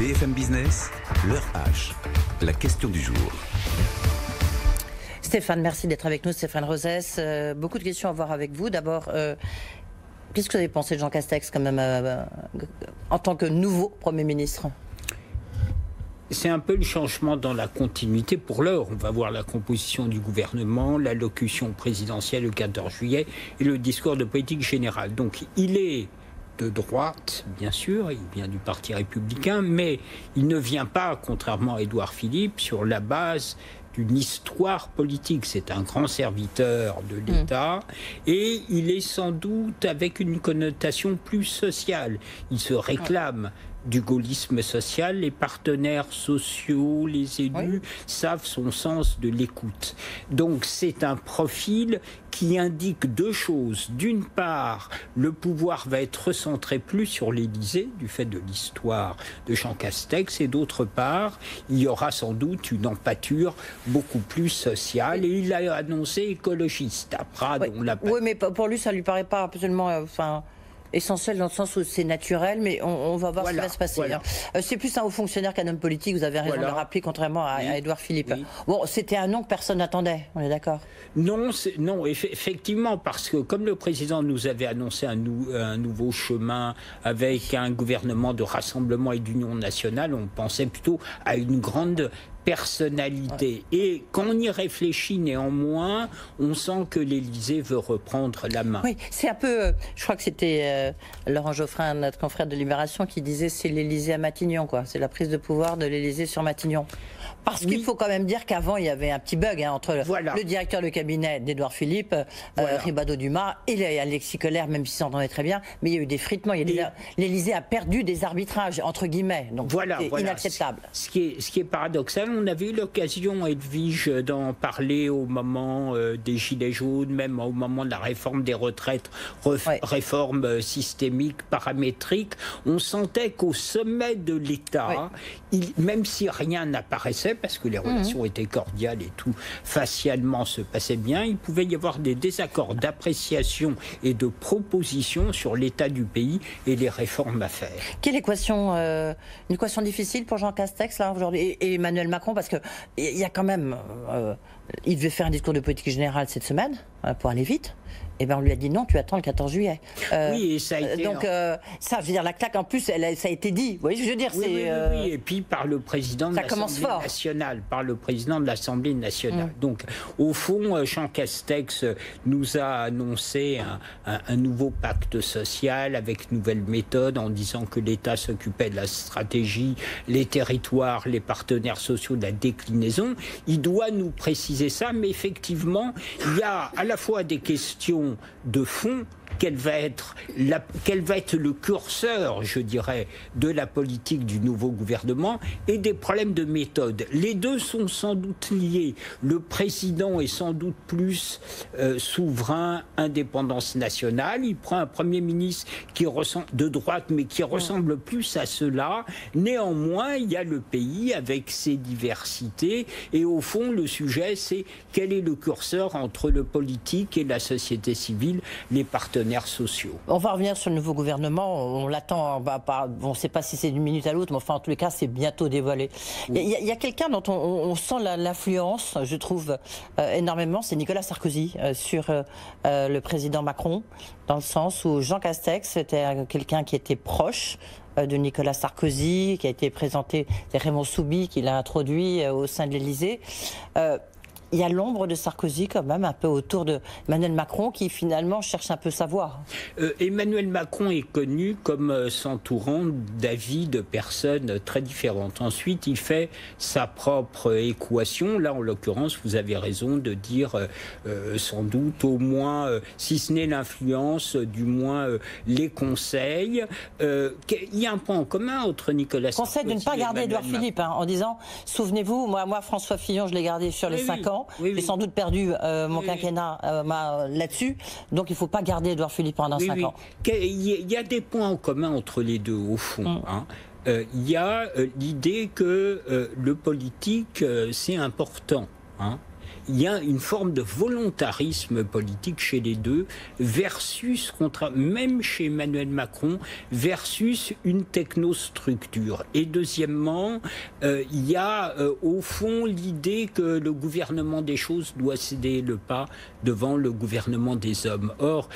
BFM Business, l'heure H, la question du jour. Stéphane, merci d'être avec nous. Stéphane Rosès, beaucoup de questions à voir avec vous. D'abord, qu'est-ce que vous avez pensé de Jean Castex quand même en tant que nouveau Premier ministre ? C'est un peu le changement dans la continuité pour l'heure. On va voir la composition du gouvernement, l'allocution présidentielle le 14 juillet et le discours de politique générale. Donc il est de droite, bien sûr, il vient du Parti républicain, mais il ne vient pas, contrairement à Édouard Philippe, sur la base d'une histoire politique. C'est un grand serviteur de l'État et il est sans doute avec une connotation plus sociale. Il se réclame du gaullisme social, les partenaires sociaux, les élus savent son sens de l'écoute. Donc c'est un profil qui indique deux choses. D'une part, le pouvoir va être recentré plus sur l'Élysée, du fait de l'histoire de Jean Castex, et d'autre part, il y aura sans doute une empâture beaucoup plus sociale, et il a annoncé écologiste. Après, oui, mais pour lui, ça ne lui paraît pas absolument... essentiel dans le sens où c'est naturel, mais on va voir ce qui va se passer. C'est plus un haut fonctionnaire qu'un homme politique, vous avez raison de le rappeler, contrairement à Édouard Philippe. Bon, c'était un nom que personne n'attendait, on est d'accord ? Non, effectivement, parce que comme le président nous avait annoncé un nouveau chemin avec un gouvernement de rassemblement et d'union nationale, on pensait plutôt à une grande personnalité. Et quand on y réfléchit néanmoins, on sent que l'Élysée veut reprendre la main. Oui, c'est un peu... je crois que c'était Laurent Geoffrin, notre confrère de Libération, qui disait c'est l'Élysée à Matignon, quoi. C'est la prise de pouvoir de l'Élysée sur Matignon. Parce qu'il faut quand même dire qu'avant, il y avait un petit bug entre le directeur de cabinet d'Édouard Philippe, Ribado-Dumas, et Alexis Kohler, même s'ils s'entendaient très bien, mais il y a eu des fritements. L'Élysée a perdu des arbitrages, entre guillemets. Donc c'est inacceptable. Ce qui est paradoxal, on avait eu l'occasion, Edwige, d'en parler au moment des Gilets jaunes, même au moment de la réforme des retraites, réforme systémique, paramétrique. On sentait qu'au sommet de l'État, même si rien n'apparaissait, parce que les relations étaient cordiales et tout facialement se passait bien, il pouvait y avoir des désaccords d'appréciation et de propositions sur l'état du pays et les réformes à faire. Quelle équation, une équation difficile pour Jean Castex là aujourd'hui et Emmanuel Macron, parce que il y a quand même, il devait faire un discours de politique générale cette semaine pour aller vite. Et ben on lui a dit non, tu attends le 14 juillet. Oui, et ça a été... Donc ça, je veux dire, la claque en plus, ça a été dit. Vous voyez ce que je veux dire, oui, et puis par le président de l'Assemblée nationale. Par le président de l'Assemblée nationale. Donc, au fond, Jean Castex nous a annoncé un nouveau pacte social avec nouvelles méthodes en disant que l'État s'occupait de la stratégie, les territoires, les partenaires sociaux, de la déclinaison. Il doit nous préciser ça, mais effectivement, il y a à la fois des questions de fond. Quel va être le curseur, je dirais, de la politique du nouveau gouvernement et des problèmes de méthode. Les deux sont sans doute liés. Le président est sans doute plus souverain, indépendance nationale. Il prend un Premier ministre qui ressemble de droite, mais qui ressemble plus à cela. Néanmoins, il y a le pays avec ses diversités. Et au fond, le sujet, c'est quel est le curseur entre le politique et la société civile, les partenaires sociaux. On va revenir sur le nouveau gouvernement, on l'attend, on ne sait pas si c'est d'une minute à l'autre, mais enfin en tous les cas c'est bientôt dévoilé. Il y a quelqu'un dont on sent l'influence, je trouve, énormément, c'est Nicolas Sarkozy sur le président Macron, dans le sens où Jean Castex c'était quelqu'un qui était proche de Nicolas Sarkozy, qui a été présenté, c'est Raymond Soubi qui l'a introduit au sein de l'Élysée. Il y a l'ombre de Sarkozy quand même un peu autour de Emmanuel Macron qui finalement cherche un peu sa voie. Emmanuel Macron est connu comme s'entourant d'avis de personnes très différentes. Ensuite, il fait sa propre équation. Là, en l'occurrence, vous avez raison de dire sans doute au moins, si ce n'est l'influence, du moins les conseils. Il y a un point en commun entre Nicolas Sarkozy conseil de ne pas garder Édouard Philippe en disant, souvenez-vous, moi François Fillon, je l'ai gardé sur les 5 ans. J'ai sans doute perdu mon quinquennat là-dessus, donc il ne faut pas garder Édouard Philippe pendant 5 ans. Il y a des points en commun entre les deux, au fond. Il y a l'idée que le politique, c'est important. il y a une forme de volontarisme politique chez les deux, versus, même chez Emmanuel Macron, versus une technostructure. Et deuxièmement, il y a au fond l'idée que le gouvernement des choses doit céder le pas devant le gouvernement des hommes. Or,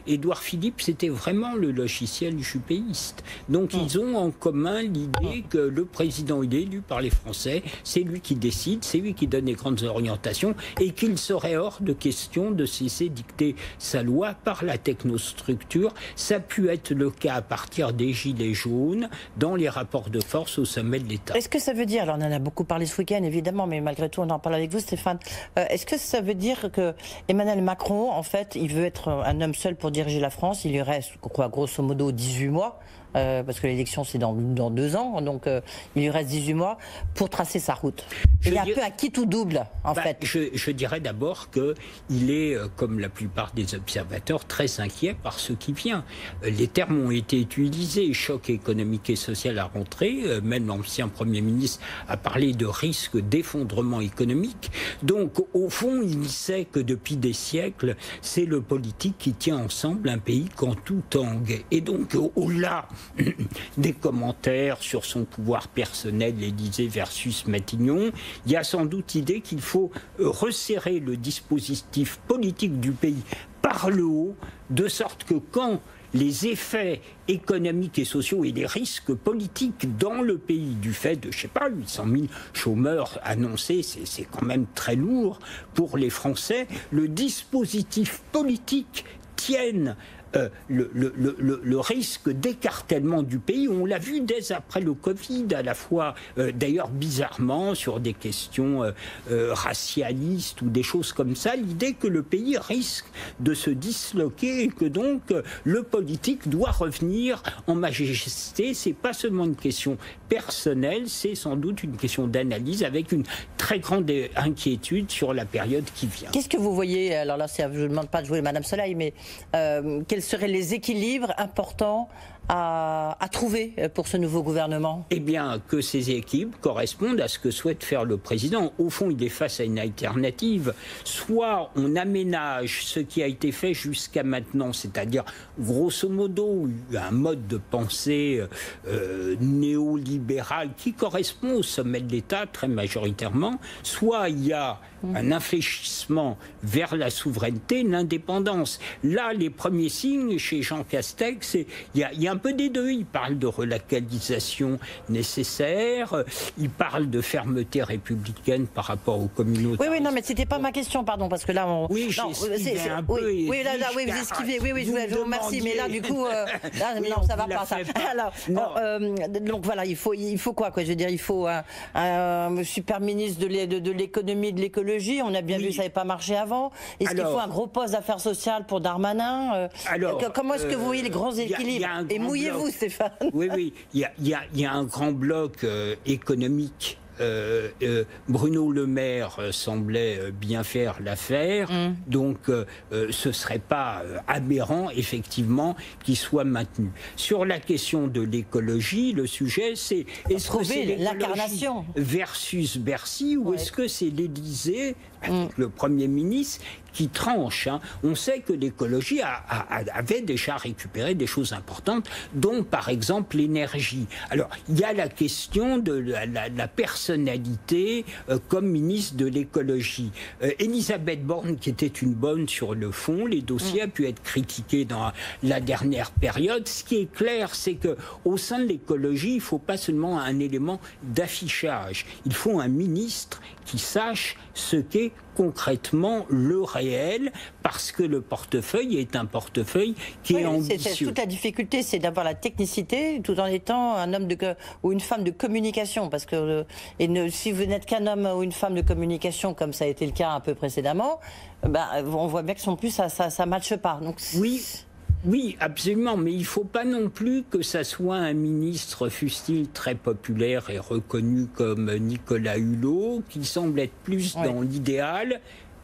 Édouard Philippe, c'était vraiment le logiciel juppéiste. Donc ils ont en commun l'idée que le président, il est élu par les Français, c'est lui qui décide, c'est lui qui donne les grandes orientations, et qu'il serait hors de question de cesser dicter sa loi par la technostructure. Ça a pu être le cas à partir des Gilets jaunes, dans les rapports de force au sommet de l'État. Est-ce que ça veut dire, alors on en a beaucoup parlé ce week-end évidemment, mais malgré tout on en parle avec vous Stéphane, est-ce que ça veut dire que Emmanuel Macron, en fait, il veut être un homme seul pour diriger la France, il lui reste, quoi, grosso modo 18 mois, parce que l'élection c'est dans 2 ans, donc il lui reste 18 mois pour tracer sa route. Il est un peu à quitte ou double, en fait. Je dirais d'abord qu'il est, comme la plupart des observateurs, très inquiet par ce qui vient. Les termes ont été utilisés, choc économique et social à rentrer, même l'ancien Premier ministre a parlé de risque d'effondrement économique. Donc, au fond, il sait que depuis des siècles, c'est le politique qui tient ensemble un pays quand tout tangue. Et donc, au-delà des commentaires sur son pouvoir personnel, l'Élysée versus Matignon, il y a sans doute l'idée qu'il faut resserrer le dispositif politique du pays par le haut, de sorte que quand les effets économiques et sociaux et les risques politiques dans le pays du fait de, 800 000 chômeurs annoncés, c'est quand même très lourd pour les Français, le dispositif politique tienne le risque d'écartèlement du pays. On l'a vu dès après le Covid, à la fois, d'ailleurs bizarrement, sur des questions racialistes ou des choses comme ça, l'idée que le pays risque de se disloquer et que donc le politique doit revenir en majesté. C'est pas seulement une question personnelle, c'est sans doute une question d'analyse avec une très grande inquiétude sur la période qui vient. Qu'est-ce que vous voyez, alors là je ne demande pas de jouer Madame Soleil, mais quels seraient les équilibres importants à trouver pour ce nouveau gouvernement? Eh bien, que ces équipes correspondent à ce que souhaite faire le président. Au fond, il est face à une alternative. Soit on aménage ce qui a été fait jusqu'à maintenant, c'est-à-dire, grosso modo, un mode de pensée néolibéral qui correspond au sommet de l'État, très majoritairement. Soit il y a un infléchissement vers la souveraineté, l'indépendance. Là, les premiers signes chez Jean Castex, il y a un peu des deux. Il parle de relocalisation nécessaire, il parle de fermeté républicaine par rapport aux communautés. Oui, non, mais c'était pas ma question, pardon, parce que là, on... Oui, j'ai esquivé un peu. Oui, vous esquivez, je vous remercie, mais là, du coup, non, ça va pas, ça. Alors, donc voilà, il faut quoi, je veux dire, il faut un super ministre de l'économie, de l'écologie. On a bien vu que ça n'avait pas marché avant. Est-ce qu'il faut un gros poste d'affaires sociales pour Darmanin? Comment est-ce que vous voyez les grands équilibres? Et mouillez-vous, Stéphane. Oui, il y a un grand bloc économique. Bruno Le Maire semblait bien faire l'affaire, donc ce ne serait pas aberrant, effectivement, qu'il soit maintenu. Sur la question de l'écologie, le sujet, c'est est-ce que c'est l'incarnation versus Bercy ou est-ce que c'est l'Élysée, avec le Premier ministre, qui tranche. On sait que l'écologie avait déjà récupéré des choses importantes, dont par exemple l'énergie. Alors, il y a la question de la personnalité comme ministre de l'écologie. Elisabeth Borne, qui était une bonne sur le fond, les dossiers ont pu être critiqués dans la dernière période. Ce qui est clair, c'est qu'au sein de l'écologie, il ne faut pas seulement un élément d'affichage. Il faut un ministre qui sache ce qu'est concrètement le réel, parce que le portefeuille est un portefeuille qui est ambitieux. Toute la difficulté, c'est d'avoir la technicité tout en étant un homme ou une femme de communication, parce que si vous n'êtes qu'un homme ou une femme de communication, comme ça a été le cas un peu précédemment, on voit bien que son plus ça ne matche pas. Donc, oui, absolument, mais il ne faut pas non plus que ça soit un ministre, fût-il très populaire et reconnu comme Nicolas Hulot, qui semble être plus dans l'idéal.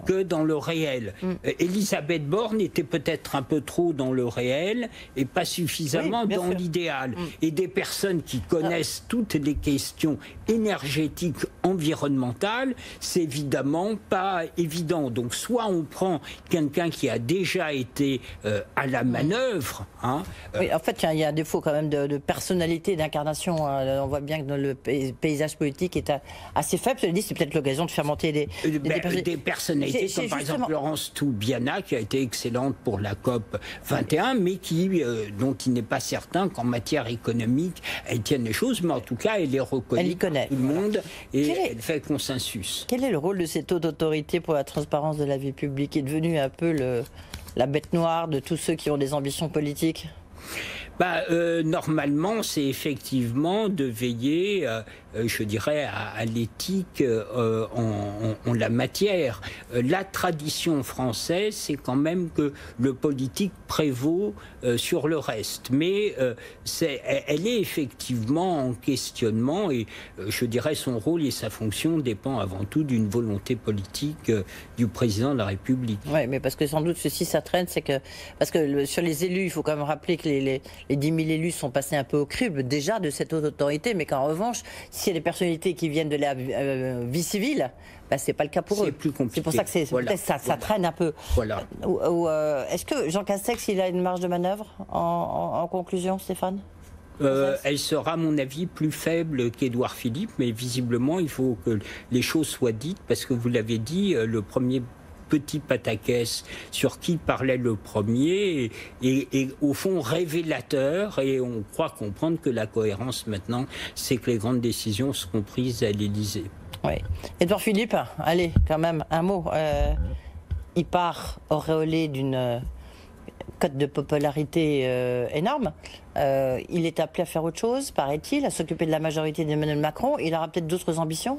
que dans le réel. Elisabeth Borne était peut-être un peu trop dans le réel et pas suffisamment dans l'idéal. Et des personnes qui connaissent toutes les questions énergétiques, environnementales, c'est évidemment pas évident. Donc soit on prend quelqu'un qui a déjà été à la manœuvre. Oui, en fait, il y a un défaut quand même de personnalité, d'incarnation. On voit bien que dans le paysage politique est assez faible. Je dis, c'est peut-être l'occasion de faire monter des personnalités comme par exemple Laurence Toubiana, qui a été excellente pour la COP 21, mais dont il n'est pas certain qu'en matière économique, elle tienne les choses, mais en tout cas, elle est reconnue. Elle y connaît. Tout le monde et elle fait consensus. Quel est le rôle de cette haute autorité pour la transparence de la vie publique? Est devenu un peu la bête noire de tous ceux qui ont des ambitions politiques? Normalement, c'est effectivement de veiller, je dirais, à l'éthique en la matière. La tradition française, c'est quand même que le politique prévaut sur le reste. Mais elle est effectivement en questionnement et je dirais son rôle et sa fonction dépend avant tout d'une volonté politique du président de la République. Oui, mais parce que sans doute ceci, ça traîne, c'est que... Parce que sur les élus, il faut quand même rappeler que les 10 000 élus sont passés un peu au crible déjà de cette haute autorité, mais qu'en revanche, s'il y a des personnalités qui viennent de la vie civile, c'est pas le cas pour eux. C'est plus compliqué. C'est pour ça que ça traîne un peu. Voilà. Est-ce que Jean Castex, il a une marge de manœuvre en conclusion, Stéphane? Elle sera, à mon avis, plus faible qu'Édouard Philippe, mais visiblement, il faut que les choses soient dites, parce que vous l'avez dit, le premier petit pataquès sur qui parlait le premier et au fond révélateur, et on croit comprendre que la cohérence maintenant, c'est que les grandes décisions seront prises à l'Élysée. Oui. Édouard Philippe, allez, quand même, un mot. Il part auréolé d'une cote de popularité énorme. Il est appelé à faire autre chose, paraît-il, à s'occuper de la majorité d'Emmanuel Macron. Il aura peut-être d'autres ambitions?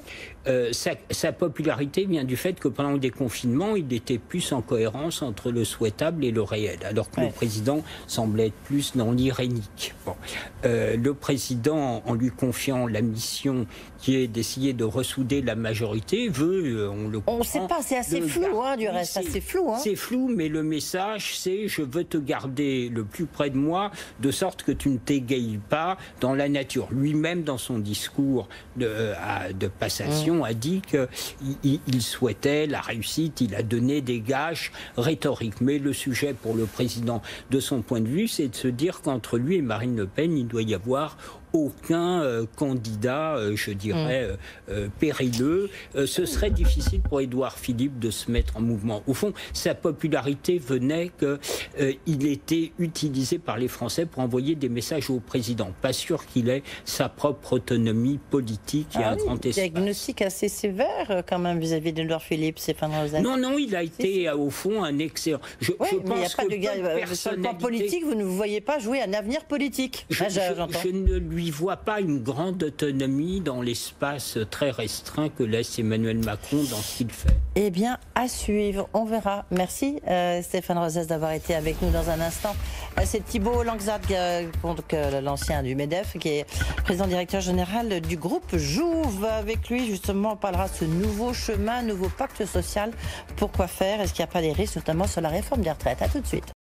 Sa popularité vient du fait que pendant le déconfinement, il était plus en cohérence entre le souhaitable et le réel, alors que le président semblait être plus dans l'irénique. Bon. Le président, en lui confiant la mission qui est d'essayer de ressouder la majorité, veut, on le comprend... On ne sait pas, c'est assez flou, du reste, assez flou. C'est flou, mais le message, c'est « je veux te garder le plus près de moi, de sorte que tu ne t'égayes pas dans la nature ». Lui-même, dans son discours de passation, a dit qu'il souhaitait la réussite, il a donné des gages rhétoriques. Mais le sujet pour le président, de son point de vue, c'est de se dire qu'entre lui et Marine Le Pen, il doit y avoir aucun candidat, je dirais, périlleux. Ce serait difficile pour Édouard Philippe de se mettre en mouvement. Au fond, sa popularité venait qu'il était utilisé par les Français pour envoyer des messages au président. Pas sûr qu'il ait sa propre autonomie politique et un grand espace. Diagnostic assez sévère quand même vis-à-vis d'Édouard Philippe, Stéphane Rosas. Non, il a été au fond un excellent... Je pense mais il n'y a pas de gars... Sur le plan politique, vous ne vous voyez pas jouer un avenir politique. Je ne lui vois pas une grande autonomie dans l'espace très restreint que laisse Emmanuel Macron dans ce qu'il fait. Eh bien, à suivre, on verra. Merci Stéphane Rosas d'avoir été avec nous dans un instant. C'est Thibault Langsat, l'ancien du MEDEF, qui est président directeur général du groupe Jouve. Avec lui, justement, on parlera de ce nouveau chemin, nouveau pacte social. Pourquoi faire? Est-ce qu'il n'y a pas des risques, notamment sur la réforme des retraites? À tout de suite.